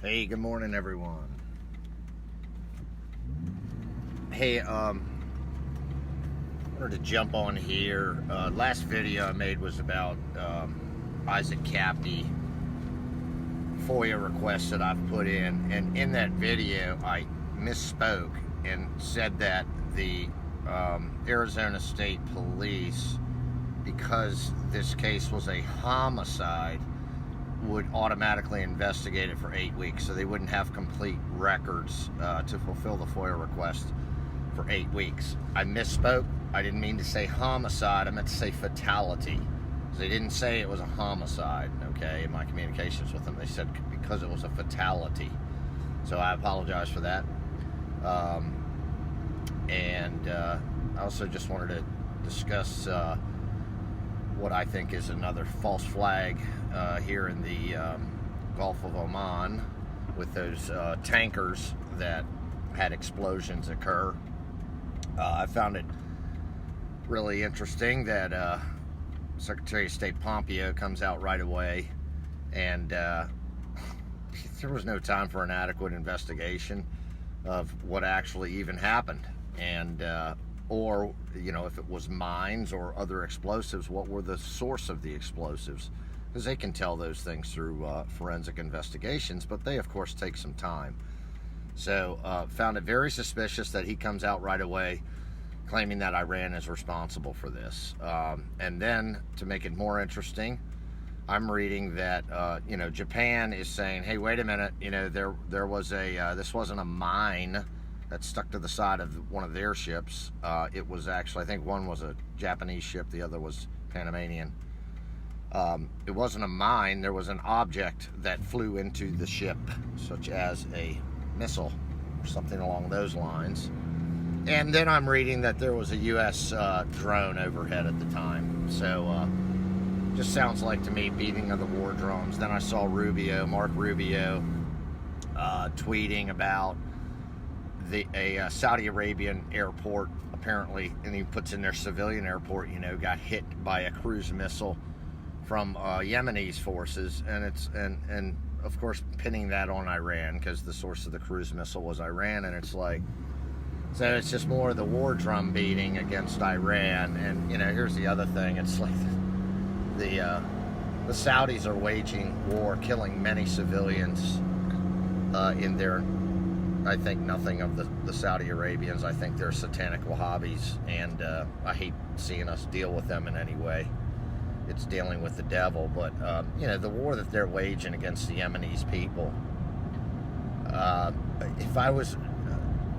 Hey, good morning, everyone. Hey, wanted to jump on here. Last video I made was about Isaac Cappy FOIA requests that I've put in, and in that video I misspoke and said that the Arizona State Police, because this case was a homicide, would automatically investigate it for 8 weeks, so they wouldn't have complete records to fulfill the FOIA request for 8 weeks. I misspoke. I didn't mean to say homicide. I meant to say fatality. So they didn't say it was a homicide, okay, in my communications with them. They said because it was a fatality. So I apologize for that. I also just wanted to discuss what I think is another false flag here in the Gulf of Oman with those tankers that had explosions occur. I found it really interesting that Secretary of State Pompeo comes out right away, and there was no time for an adequate investigation of what actually even happened, and or, you know, if it was mines or other explosives, what were the source of the explosives? Because they can tell those things through forensic investigations, but they, of course, take some time. So found it very suspicious that he comes out right away claiming that Iran is responsible for this. And then, to make it more interesting, I'm reading that, Japan is saying, hey, wait a minute, there was this wasn't a mine that stuck to the side of one of their ships. It was actually, I think one was a Japanese ship, the other was Panamanian. It wasn't a mine, there was an object that flew into the ship, such as a missile or something along those lines. And then I'm reading that there was a U.S. drone overhead at the time. So, just sounds like to me beating of the war drums. Then I saw Mark Rubio, tweeting about a Saudi Arabian airport, apparently, and he puts in their civilian airport, got hit by a cruise missile from Yemeni forces, and of course pinning that on Iran because the source of the cruise missile was Iran, and it's like, so it's just more of the war drum beating against Iran. And here's the other thing: it's like the Saudis are waging war, killing many civilians in their. I think nothing of the Saudi Arabians. I think they're satanic Wahhabis, and I hate seeing us deal with them in any way. It's dealing with the devil, but the war that they're waging against the Yemeni people. If I was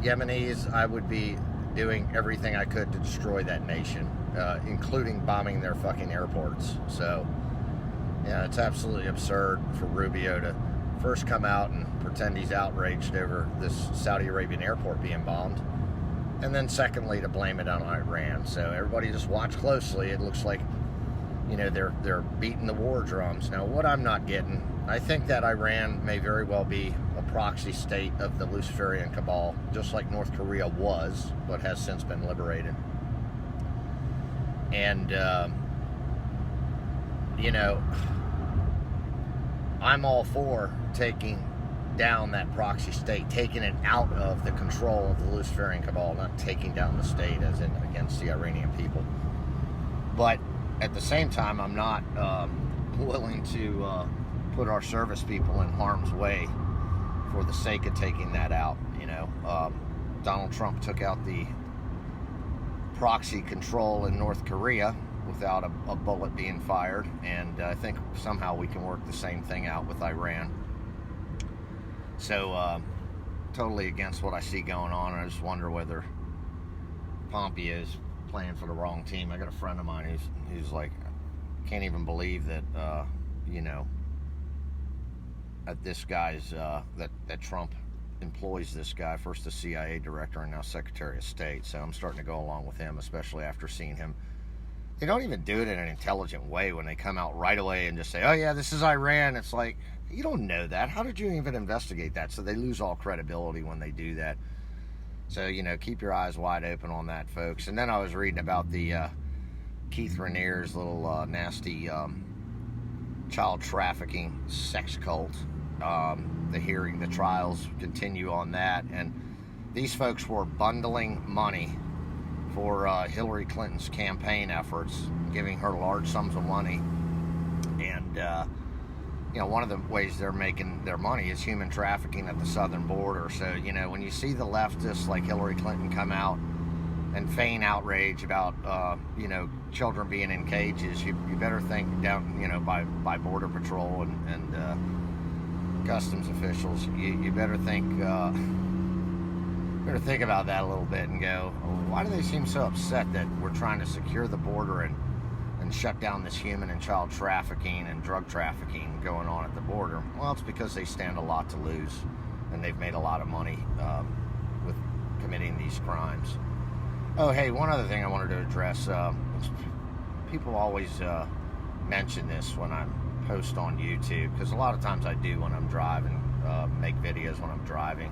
Yemenis, I would be doing everything I could to destroy that nation, including bombing their fucking airports. So, it's absolutely absurd for Rubio to first come out and pretend he's outraged over this Saudi Arabian airport being bombed, and then secondly to blame it on Iran. So everybody just watch closely. It looks like they're beating the war drums. Now, what I'm not getting, I think that Iran may very well be a proxy state of the Luciferian cabal, just like North Korea was, but has since been liberated. And I'm all for taking down that proxy state, taking it out of the control of the Luciferian cabal, not taking down the state as in against the Iranian people. But at the same time, I'm not willing to put our service people in harm's way for the sake of taking that out. Donald Trump took out the proxy control in North Korea without a bullet being fired, and I think somehow we can work the same thing out with Iran. So, totally against what I see going on. I just wonder whether Pompeo is playing for the wrong team. I got a friend of mine who's like, can't even believe that, that this guy's, that Trump employs this guy, first the CIA director and now Secretary of State. So I'm starting to go along with him, especially after seeing him. They don't even do it in an intelligent way when they come out right away and just say, oh yeah, this is Iran. It's like, you don't know that. How did you even investigate that? So they lose all credibility when they do that. So, keep your eyes wide open on that, folks. And then I was reading about the Keith Raniere's little nasty child trafficking sex cult the hearing, the trials continue on that. And these folks were bundling money for Hillary Clinton's campaign efforts, giving her large sums of money. And, one of the ways they're making their money is human trafficking at the southern border. So, when you see the leftists like Hillary Clinton come out and feign outrage about, children being in cages, you better think down, by Border Patrol and customs officials, you better think about that a little bit and go, why do they seem so upset that we're trying to secure the border and shut down this human and child trafficking and drug trafficking going on at the border? Well, it's because they stand a lot to lose, and they've made a lot of money with committing these crimes. Oh, hey, one other thing I wanted to address. People always mention this when I post on YouTube, because a lot of times I do when I'm driving, make videos when I'm driving.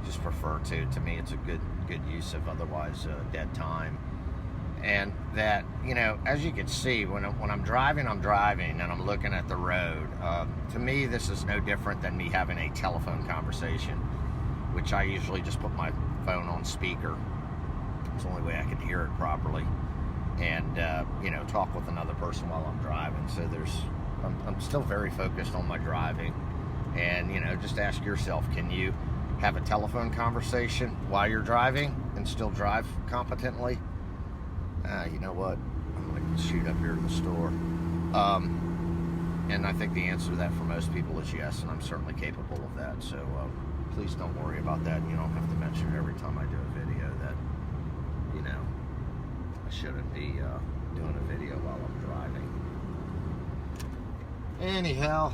Just prefer to. To me, it's a good use of otherwise dead time. And that, as you can see, when I'm driving and I'm looking at the road. To me, this is no different than me having a telephone conversation, which I usually just put my phone on speaker. It's the only way I can hear it properly, and talk with another person while I'm driving. So I'm still very focused on my driving, and just ask yourself, can you have a telephone conversation while you're driving and still drive competently? You know what? I'm going to shoot up here to the store. And I think the answer to that for most people is yes, and I'm certainly capable of that. So please don't worry about that. You don't have to mention it every time I do a video that, I shouldn't be doing a video while I'm driving. Anyhow,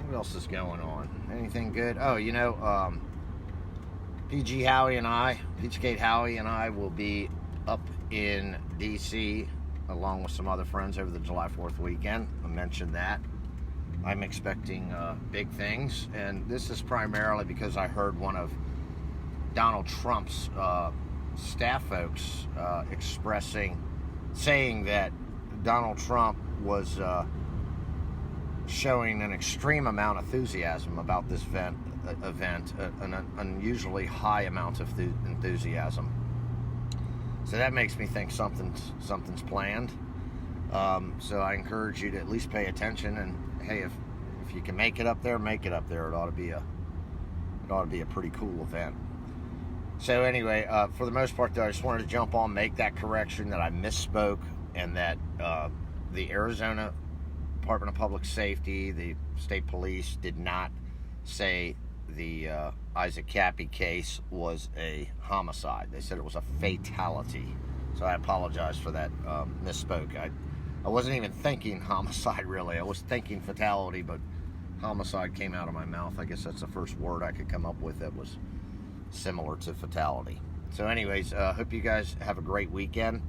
what else is going on? Anything good? Oh, PG Gate Howie and I will be up in DC along with some other friends over the July 4th weekend. I mentioned that. I'm expecting big things, and this is primarily because I heard one of Donald Trump's staff folks saying that Donald Trump was showing an extreme amount of enthusiasm about this event, an unusually high amount of enthusiasm. So that makes me think something's planned. So I encourage you to at least pay attention. And hey, if you can make it up there, make it up there. It ought to be a pretty cool event. So anyway, for the most part, though, I just wanted to jump on, make that correction that I misspoke, and that the Arizona Department of Public Safety, the state police, did not say the Isaac Cappy case was a homicide. They said it was a fatality. So I apologize for that misspoke. I wasn't even thinking homicide, really. I was thinking fatality, but homicide came out of my mouth. I guess that's the first word I could come up with that was similar to fatality. So anyways, hope you guys have a great weekend,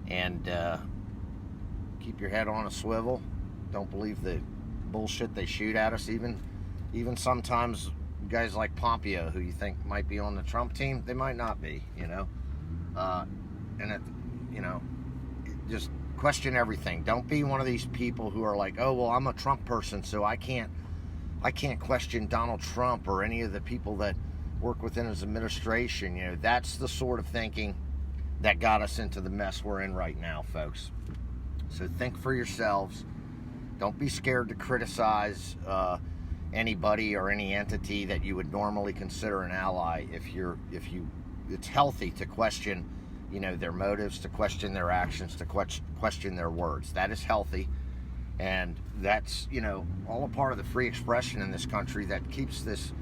and keep your head on a swivel. Don't believe the bullshit they shoot at us. Even sometimes guys like Pompeo, who you think might be on the Trump team, they might not be, just question everything. Don't be one of these people who are like, oh, well, I'm a Trump person, so I can't question Donald Trump or any of the people that work within his administration. That's the sort of thinking that got us into the mess we're in right now, folks. So think for yourselves. Don't be scared to criticize anybody or any entity that you would normally consider an ally. It's healthy to question, their motives, to question their actions, to question their words. That is healthy, and that's all a part of the free expression in this country that keeps this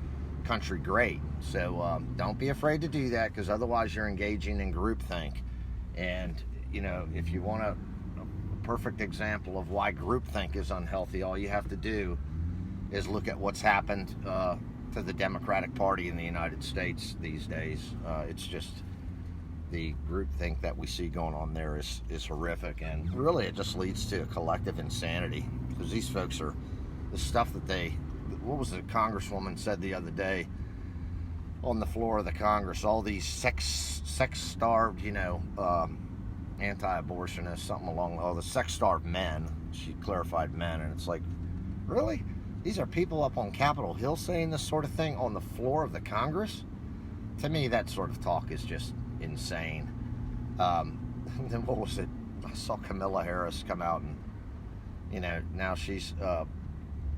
country great. So don't be afraid to do that, because otherwise you're engaging in groupthink. And if you want a perfect example of why groupthink is unhealthy, all you have to do is look at what's happened to the Democratic Party in the United States these days. It's just the groupthink that we see going on there is horrific, and really it just leads to a collective insanity, because these folks are the stuff that what was the Congresswoman said the other day on the floor of the Congress? All these sex-starved, anti-abortionists, something along the sex-starved men. She clarified men, and it's like, really? These are people up on Capitol Hill saying this sort of thing on the floor of the Congress. To me, that sort of talk is just insane. Then what was it? I saw Kamala Harris come out and, now she's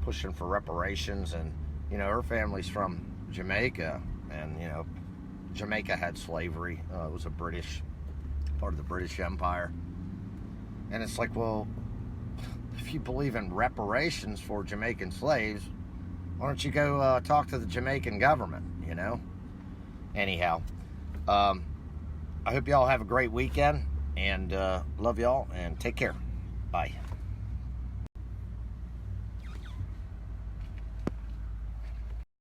pushing for reparations, and, her family's from Jamaica, and, Jamaica had slavery. It was a part of the British Empire. And it's like, well, if you believe in reparations for Jamaican slaves, why don't you go talk to the Jamaican government, Anyhow, I hope y'all have a great weekend, and love y'all, and take care. Bye.